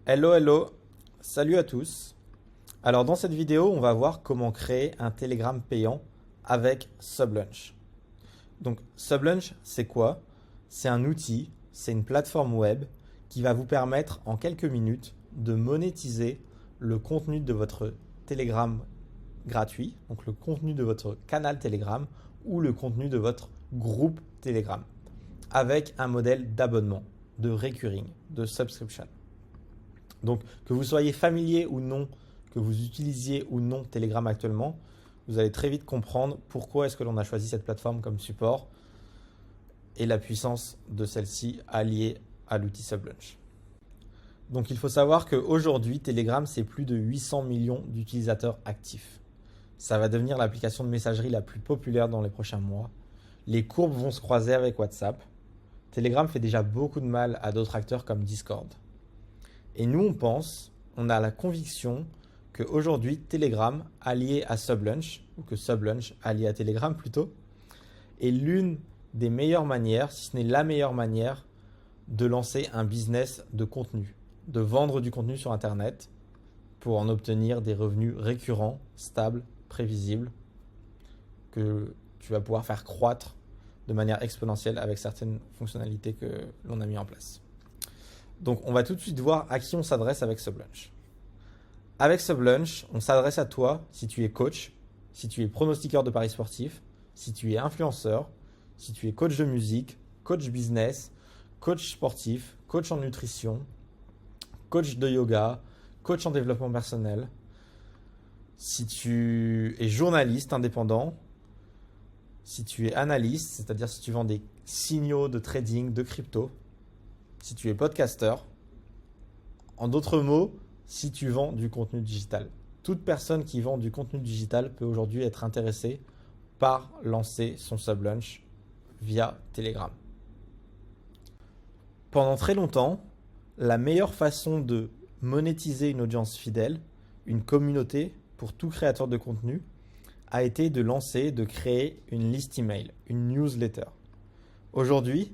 Hello, hello, salut à tous. Alors dans cette vidéo, on va voir comment créer un Telegram payant avec Sublunch. Donc Sublunch, c'est quoi? C'est un outil, c'est une plateforme web qui va vous permettre en quelques minutes de monétiser le contenu de votre Telegram gratuit, donc le contenu de votre canal Telegram ou le contenu de votre groupe Telegram, avec un modèle d'abonnement, de recurring, de subscription. Donc, que vous soyez familier ou non, que vous utilisiez ou non Telegram actuellement, vous allez très vite comprendre pourquoi est-ce que l'on a choisi cette plateforme comme support et la puissance de celle-ci alliée à l'outil Sublunch. Donc, il faut savoir qu'aujourd'hui, Telegram, c'est plus de 800 millions d'utilisateurs actifs. Ça va devenir l'application de messagerie la plus populaire dans les prochains mois. Les courbes vont se croiser avec WhatsApp. Telegram fait déjà beaucoup de mal à d'autres acteurs comme Discord. Et nous, on a la conviction qu'aujourd'hui, Telegram, allié à Sublunch, ou que Sublunch, allié à Telegram plutôt, est l'une des meilleures manières, si ce n'est la meilleure manière, de lancer un business de contenu, de vendre du contenu sur Internet pour en obtenir des revenus récurrents, stables, prévisibles, que tu vas pouvoir faire croître de manière exponentielle avec certaines fonctionnalités que l'on a mis en place. Donc, on va tout de suite voir à qui on s'adresse avec Sublunch. Avec Sublunch, on s'adresse à toi si tu es coach, si tu es pronostiqueur de paris sportifs, si tu es influenceur, si tu es coach de musique, coach business, coach sportif, coach en nutrition, coach de yoga, coach en développement personnel, si tu es journaliste indépendant, si tu es analyste, c'est-à-dire si tu vends des signaux de trading, de crypto, si tu es podcasteur, en d'autres mots, si tu vends du contenu digital. Toute personne qui vend du contenu digital peut aujourd'hui être intéressée par lancer son Sublunch via Telegram. Pendant très longtemps, la meilleure façon de monétiser une audience fidèle, une communauté pour tout créateur de contenu, a été de créer une liste email, une newsletter. Aujourd'hui,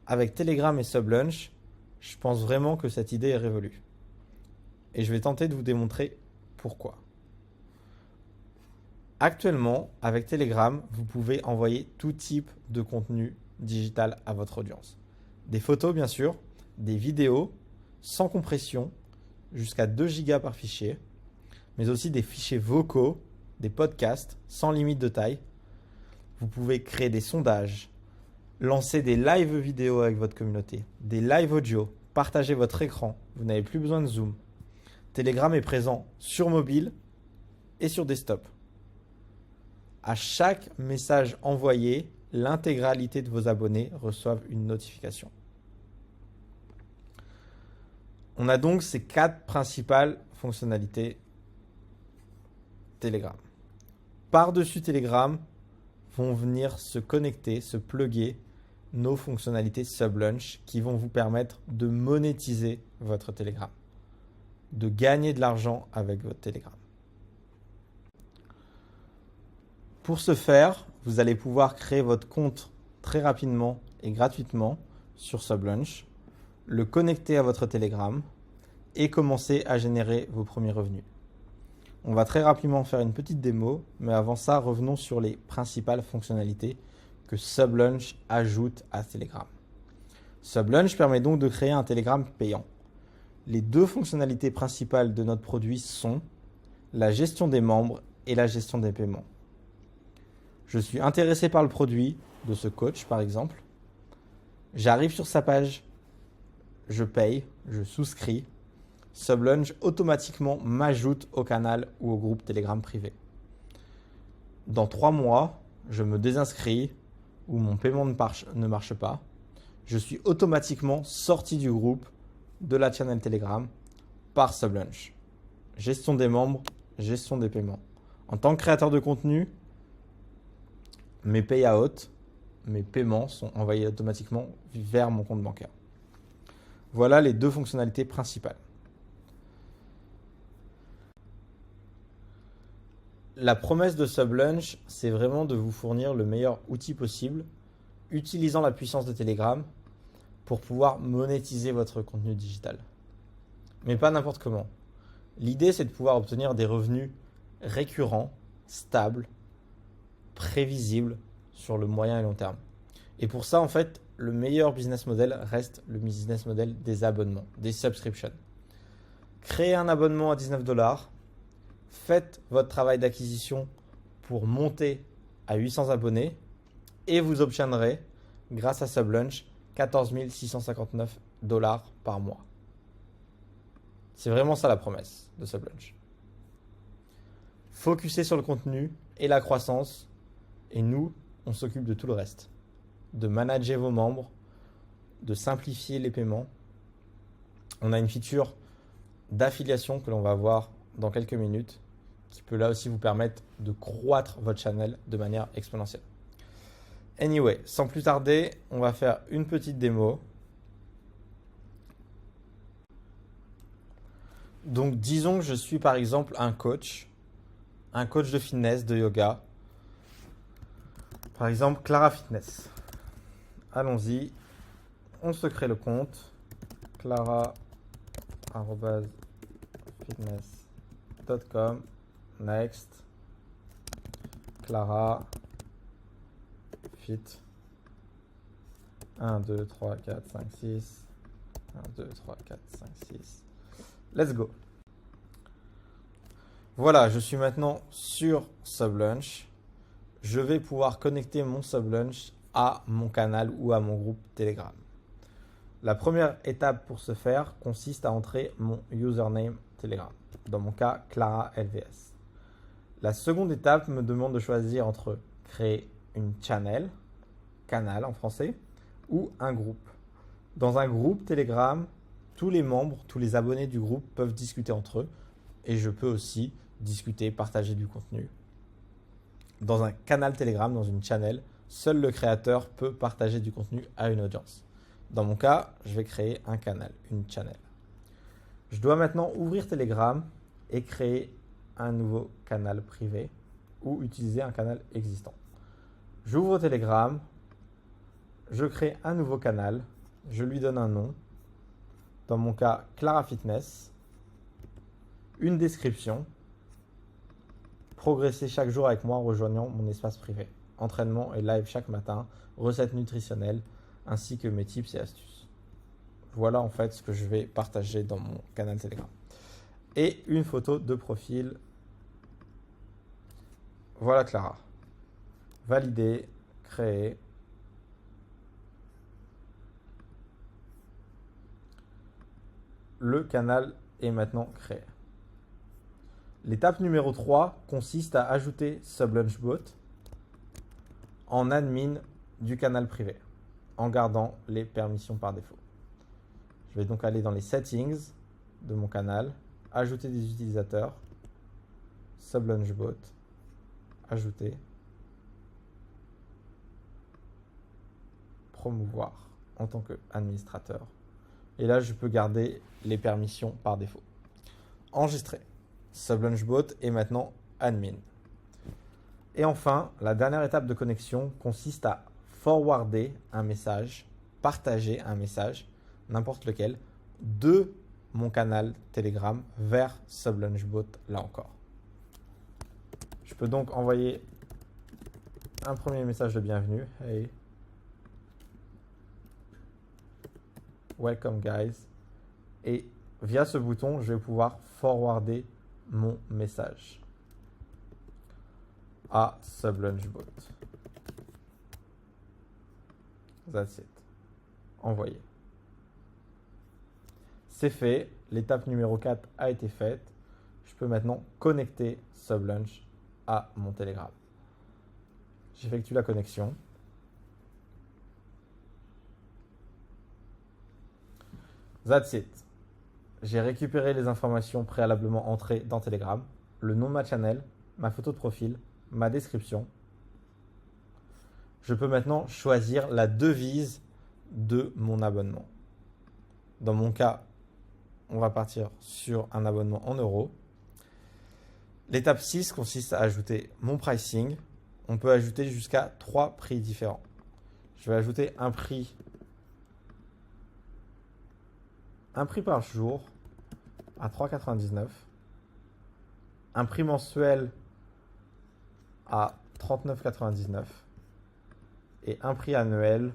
avec Telegram et Sublunch, je pense vraiment que cette idée est révolue. Et je vais tenter de vous démontrer pourquoi. Actuellement, avec Telegram, vous pouvez envoyer tout type de contenu digital à votre audience. Des photos, bien sûr, des vidéos sans compression, jusqu'à 2 gigas par fichier, mais aussi des fichiers vocaux, des podcasts sans limite de taille. Vous pouvez créer des sondages, lancer des live vidéo avec votre communauté, des live audio, partager votre écran, vous n'avez plus besoin de Zoom. Telegram est présent sur mobile et sur desktop. À chaque message envoyé, l'intégralité de vos abonnés reçoivent une notification. On a donc ces 4 principales fonctionnalités Telegram. Par-dessus Telegram vont venir se connecter, se plugger nos fonctionnalités Sublunch qui vont vous permettre de monétiser votre Telegram, de gagner de l'argent avec votre Telegram. Pour ce faire, vous allez pouvoir créer votre compte très rapidement et gratuitement sur Sublunch, le connecter à votre Telegram et commencer à générer vos premiers revenus. On va très rapidement faire une petite démo, mais avant ça, revenons sur les principales fonctionnalités que Sublunch ajoute à Telegram. Sublunch permet donc de créer un Telegram payant. Les 2 fonctionnalités principales de notre produit sont la gestion des membres et la gestion des paiements. Je suis intéressé par le produit de ce coach, par exemple. J'arrive sur sa page, je paye, je souscris. Sublunch automatiquement m'ajoute au canal ou au groupe Telegram privé. Dans 3 mois, je me désinscris ou mon paiement ne marche pas. Je suis automatiquement sorti du groupe de la channel Telegram par Sublunch. Gestion des membres, gestion des paiements. En tant que créateur de contenu, mes payouts, mes paiements sont envoyés automatiquement vers mon compte bancaire. Voilà les 2 fonctionnalités principales. La promesse de Sublunch, c'est vraiment de vous fournir le meilleur outil possible, utilisant la puissance de Telegram pour pouvoir monétiser votre contenu digital. mais pas n'importe comment. L'idée, c'est de pouvoir obtenir des revenus récurrents, stables, prévisibles sur le moyen et long terme. Et pour ça, en fait, le meilleur business model reste le business model des abonnements, des subscriptions. Créez un abonnement à 19 $, faites votre travail d'acquisition pour monter à 800 abonnés et vous obtiendrez, grâce à Sublunch, 14 659 $ par mois. C'est vraiment ça la promesse de Sublunch. Focussez sur le contenu et la croissance et nous, on s'occupe de tout le reste. De manager vos membres, de simplifier les paiements. On a une feature d'affiliation que l'on va voir dans quelques minutes qui peut là aussi vous permettre de croître votre channel de manière exponentielle. Anyway, sans plus tarder, on va faire une petite démo. Donc disons que je suis par exemple un coach de fitness, de yoga. Par exemple, Clara Fitness. Allons-y, on se crée le compte. Clara@fitness.com. Next. Clara Fit. 1, 2, 3, 4, 5, 6. 1, 2, 3, 4, 5, 6. Let's go. Voilà, je suis maintenant sur Sublunch. Je vais pouvoir connecter mon Sublunch à mon canal ou à mon groupe Telegram. La première étape pour ce faire consiste à entrer mon username Telegram. Dans mon cas, Clara LVS. La seconde étape me demande de choisir entre créer une canal en français, ou un groupe. Dans un groupe Telegram, tous les membres, tous les abonnés du groupe peuvent discuter entre eux et je peux aussi discuter, partager du contenu. Dans un canal Telegram, dans une channel, seul le créateur peut partager du contenu à une audience. Dans mon cas, je vais créer un canal, une channel. Je dois maintenant ouvrir Telegram et créer un nouveau canal privé ou utiliser un canal existant. J'ouvre Telegram, je crée un nouveau canal, je lui donne un nom. Dans mon cas, Clara Fitness. Une description. Progresser chaque jour avec moi en rejoignant mon espace privé. Entraînement et live chaque matin, recettes nutritionnelles, ainsi que mes tips et astuces. Voilà en fait ce que je vais partager dans mon canal Telegram. Et une photo de profil. Voilà Clara. Valider, créer. Le canal est maintenant créé. L'étape numéro 3 consiste à ajouter Sublunchbot en admin du canal privé, en gardant les permissions par défaut. Je vais donc aller dans les settings de mon canal, ajouter des utilisateurs, Sublunchbot, ajouter, promouvoir en tant qu'administrateur. Et là, je peux garder les permissions par défaut. Enregistrer. Sublunchbot est maintenant admin. Et enfin, la dernière étape de connexion consiste à forwarder un message, partager un message, n'importe lequel, de mon canal Telegram vers Sublunchbot, là encore. Je peux donc envoyer un premier message de bienvenue. Hey. Welcome guys. Et via ce bouton, je vais pouvoir forwarder mon message à Sublunchbot. That's it. Envoyer. C'est fait. L'étape numéro 4 a été faite. Je peux maintenant connecter Sublunch à mon Telegram. J'effectue la connexion. That's it. J'ai récupéré les informations préalablement entrées dans Telegram, le nom de ma channel, ma photo de profil, ma description. Je peux maintenant choisir la devise de mon abonnement. Dans mon cas, on va partir sur un abonnement en euros. L'étape 6 consiste à ajouter mon pricing. On peut ajouter jusqu'à 3 prix différents. Je vais ajouter un prix par jour, à 3,99 €, un prix mensuel à 39,99 € et un prix annuel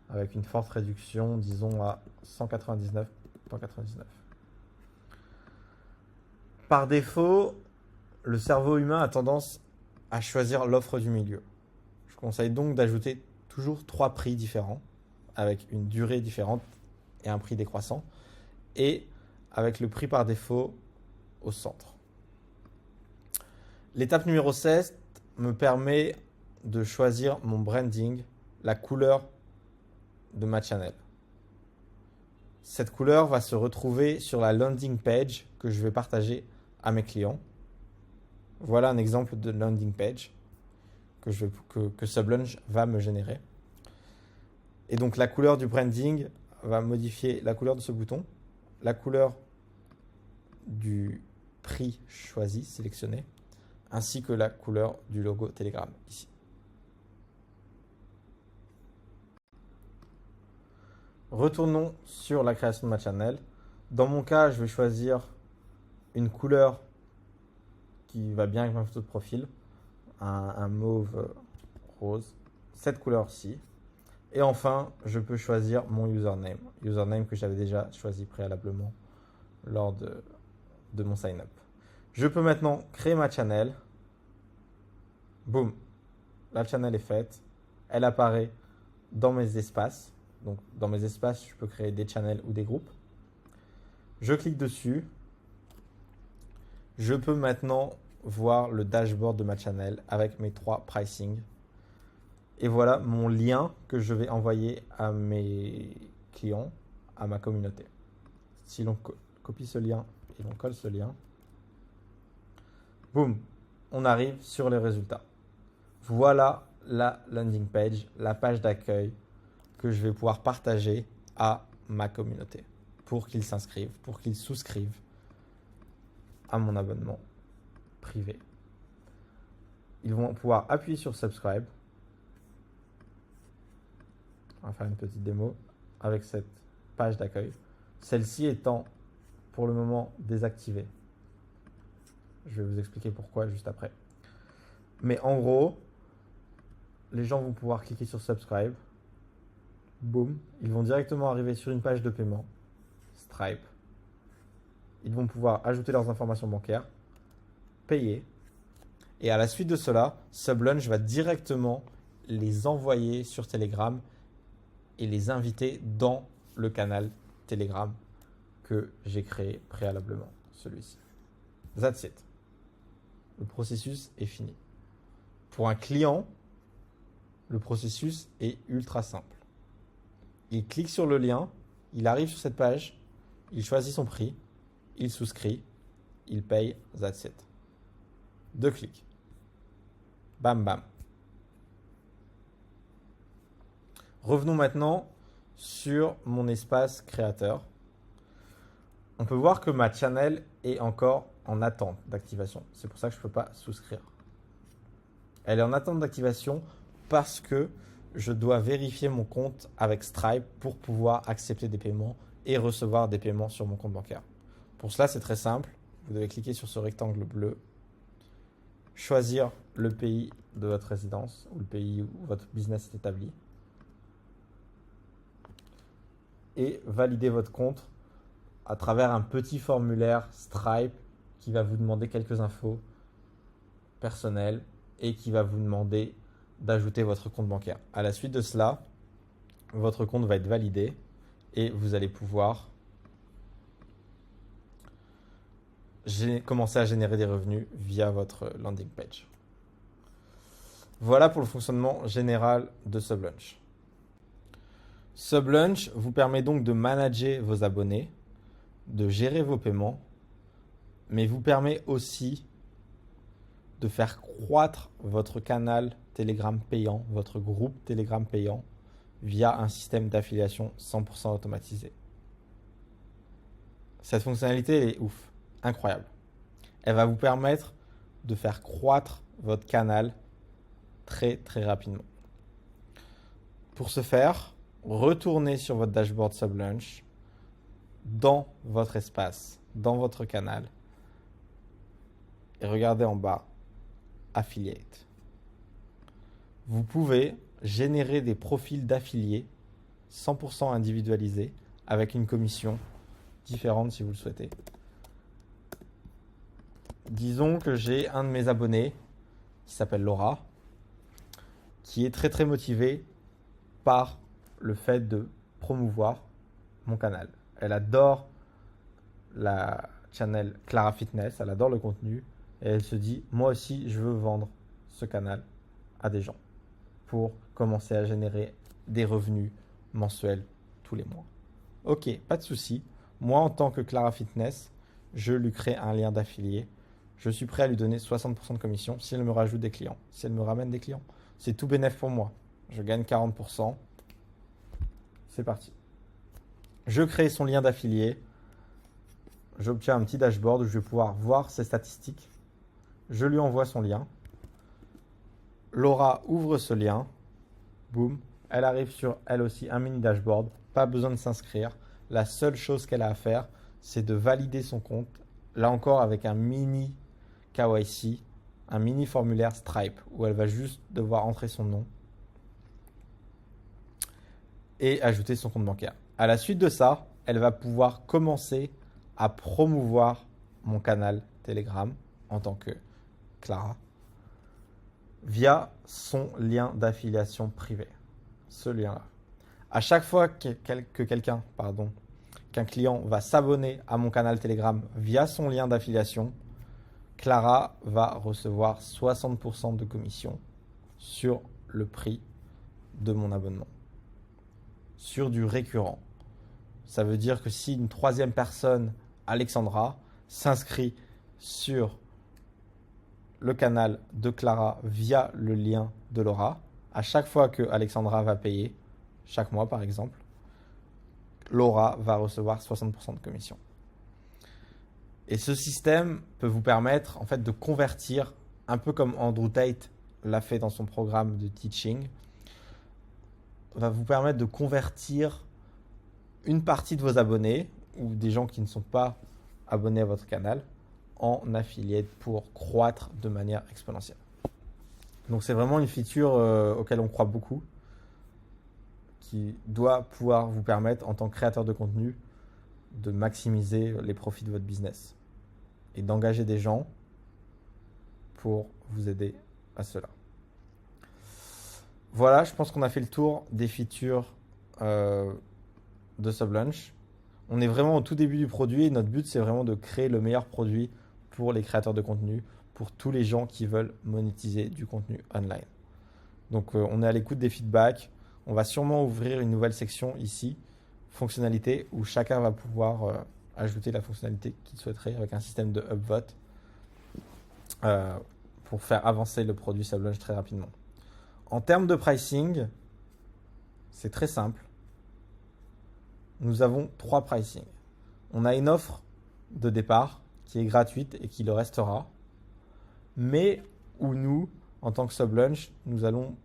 avec une forte réduction, disons à 199,99 €. Par défaut, le cerveau humain a tendance à choisir l'offre du milieu. Je conseille donc d'ajouter toujours 3 prix différents avec une durée différente et un prix décroissant et avec le prix par défaut au centre. L'étape numéro 16 me permet de choisir mon branding, la couleur de ma channel. Cette couleur va se retrouver sur la landing page que je vais partager à mes clients. Voilà un exemple de landing page que Sublunch va me générer. Et donc la couleur du branding va modifier la couleur de ce bouton, la couleur du prix choisi, sélectionné, ainsi que la couleur du logo Telegram ici. Retournons sur la création de ma channel. Dans mon cas, je vais choisir une couleur qui va bien avec ma photo de profil, un mauve rose, cette couleur-ci. Et enfin, je peux choisir mon username que j'avais déjà choisi préalablement lors de mon sign-up. Je peux maintenant créer ma channel. Boum, la channel est faite. Elle apparaît dans mes espaces. Donc, dans mes espaces, je peux créer des channels ou des groupes. Je clique dessus. Je peux maintenant voir le dashboard de ma channel avec mes 3 pricing. Et voilà mon lien que je vais envoyer à mes clients, à ma communauté. Si l'on copie ce lien et l'on colle ce lien, boum, on arrive sur les résultats. Voilà la landing page, la page d'accueil que je vais pouvoir partager à ma communauté pour qu'ils s'inscrivent, pour qu'ils souscrivent à mon abonnement privé. Ils vont pouvoir appuyer sur subscribe. On va faire une petite démo avec cette page d'accueil. Celle-ci étant pour le moment désactivée. Je vais vous expliquer pourquoi juste après. Mais en gros, les gens vont pouvoir cliquer sur subscribe. Boum, ils vont directement arriver sur une page de paiement, Stripe. Ils vont pouvoir ajouter leurs informations bancaires, payer. Et à la suite de cela, Sublunch va directement les envoyer sur Telegram et les inviter dans le canal Telegram que j'ai créé préalablement, celui-ci. That's it. Le processus est fini. Pour un client, le processus est ultra simple. Il clique sur le lien, il arrive sur cette page, il choisit son prix, il souscrit, il paye, that's it. 2 clics. Bam, bam. Revenons maintenant sur mon espace créateur. On peut voir que ma channel est encore en attente d'activation. C'est pour ça que je ne peux pas souscrire. Elle est en attente d'activation parce que je dois vérifier mon compte avec Stripe pour pouvoir accepter des paiements et recevoir des paiements sur mon compte bancaire. Pour cela, c'est très simple. Vous devez cliquer sur ce rectangle bleu, choisir le pays de votre résidence ou le pays où votre business est établi et valider votre compte à travers un petit formulaire Stripe qui va vous demander quelques infos personnelles et qui va vous demander d'ajouter votre compte bancaire. À la suite de cela, votre compte va être validé et vous allez pouvoir commencer à générer des revenus via votre landing page. Voilà pour le fonctionnement général de Sublunch. Sublunch vous permet donc de manager vos abonnés, de gérer vos paiements, mais vous permet aussi de faire croître votre canal Telegram payant, votre groupe Telegram payant, via un système d'affiliation 100% automatisé. Cette fonctionnalité elle est ouf, incroyable. Elle va vous permettre de faire croître votre canal très très rapidement. Pour ce faire, retournez sur votre dashboard Sublunch, dans votre espace, dans votre canal, et regardez en bas, Affiliate. Vous pouvez générer des profils d'affiliés 100% individualisés avec une commission différente si vous le souhaitez. Disons que j'ai un de mes abonnés qui s'appelle Laura, qui est très très motivée par le fait de promouvoir mon canal. Elle adore la channel Clara Fitness, elle adore le contenu et elle se dit moi aussi je veux vendre ce canal à des gens pour commencer à générer des revenus mensuels tous les mois. Ok, pas de souci. Moi en tant que Clara Fitness, je lui crée un lien d'affilié. Je suis prêt à lui donner 60% de commission si elle me rajoute des clients, si elle me ramène des clients. C'est tout bénéf pour moi. Je gagne 40%. C'est parti. Je crée son lien d'affilié. J'obtiens un petit dashboard où je vais pouvoir voir ses statistiques. Je lui envoie son lien. Laura ouvre ce lien. Boum. Elle arrive sur elle aussi un mini dashboard. Pas besoin de s'inscrire. La seule chose qu'elle a à faire, c'est de valider son compte. Là encore avec un mini KYC, un mini formulaire Stripe où elle va juste devoir entrer son nom et ajouter son compte bancaire. À la suite de ça, elle va pouvoir commencer à promouvoir mon canal Telegram en tant que Clara via son lien d'affiliation privé. Ce lien-là. À chaque fois qu'un client va s'abonner à mon canal Telegram via son lien d'affiliation, Clara va recevoir 60% de commission sur le prix de mon abonnement. Sur du récurrent. Ça veut dire que si une troisième personne, Alexandra, s'inscrit sur le canal de Clara via le lien de Laura, à chaque fois que Alexandra va payer, chaque mois par exemple, Laura va recevoir 60% de commission. Et ce système peut vous permettre en fait de convertir, un peu comme Andrew Tate l'a fait dans son programme de teaching, va vous permettre de convertir une partie de vos abonnés ou des gens qui ne sont pas abonnés à votre canal en affiliate pour croître de manière exponentielle. Donc c'est vraiment une feature auquel on croit beaucoup, qui doit pouvoir vous permettre en tant que créateur de contenu de maximiser les profits de votre business et d'engager des gens pour vous aider à cela. Voilà, je pense qu'on a fait le tour des features de Sublunch. On est vraiment au tout début du produit et notre but c'est vraiment de créer le meilleur produit pour les créateurs de contenu, pour tous les gens qui veulent monétiser du contenu online. Donc on est à l'écoute des feedbacks. On va sûrement ouvrir une nouvelle section ici, fonctionnalités, où chacun va pouvoir ajouter la fonctionnalité qu'il souhaiterait avec un système de upvote pour faire avancer le produit Sublunch très rapidement. En termes de pricing, c'est très simple. Nous avons 3 pricing. On a une offre de départ qui est gratuite et qui le restera, mais où nous, en tant que Sublunch, nous allons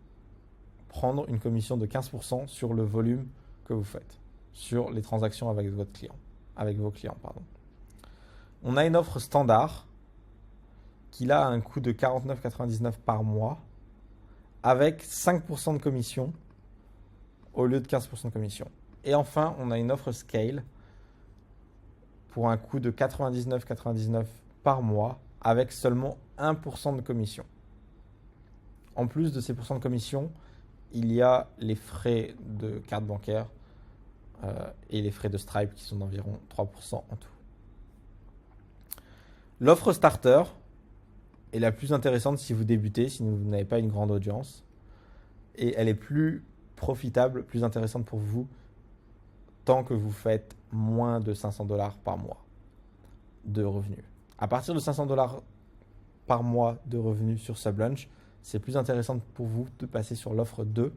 prendre une commission de 15% sur le volume que vous faites, sur les transactions avec vos clients. On a une offre standard qui là a un coût de 49,99 par mois avec 5% de commission au lieu de 15% de commission. Et enfin, on a une offre scale pour un coût de 99,99 par mois avec seulement 1% de commission. En plus de ces pourcents de commission, il y a les frais de carte bancaire et les frais de Stripe qui sont d'environ 3% en tout. L'offre starter est la plus intéressante si vous débutez, si vous n'avez pas une grande audience. Et elle est plus profitable, plus intéressante pour vous tant que vous faites moins de $500 par mois de revenus. À partir de $500 par mois de revenus sur Sublunch, c'est plus intéressant pour vous de passer sur l'offre 2.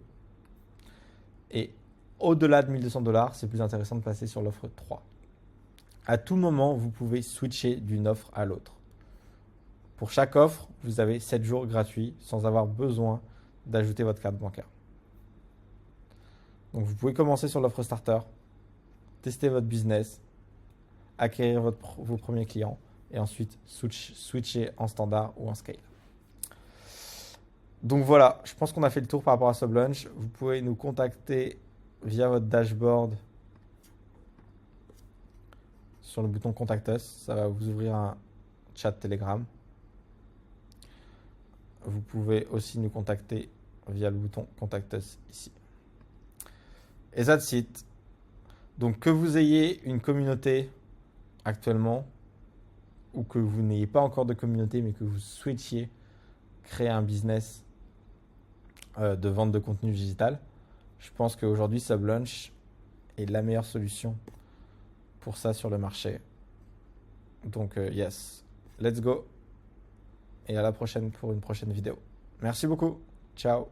Et au-delà de $1 200, c'est plus intéressant de passer sur l'offre 3. À tout moment, vous pouvez switcher d'une offre à l'autre. Pour chaque offre, vous avez 7 jours gratuits sans avoir besoin d'ajouter votre carte bancaire. Donc vous pouvez commencer sur l'offre starter, tester votre business acquérir vos premiers clients et ensuite switcher en standard ou en scale. Donc voilà, je pense qu'on a fait le tour par rapport à Sublunch. Vous pouvez nous contacter via votre dashboard sur le bouton Contact Us. Ça va vous ouvrir un chat Telegram. Vous pouvez aussi nous contacter via le bouton Contact Us ici. Et that's it. Donc que vous ayez une communauté actuellement ou que vous n'ayez pas encore de communauté mais que vous souhaitiez créer un business de vente de contenu digital, je pense qu'aujourd'hui Sublunch est la meilleure solution pour ça sur le marché. Donc yes, let's go et à la prochaine pour une prochaine vidéo. Merci beaucoup, ciao.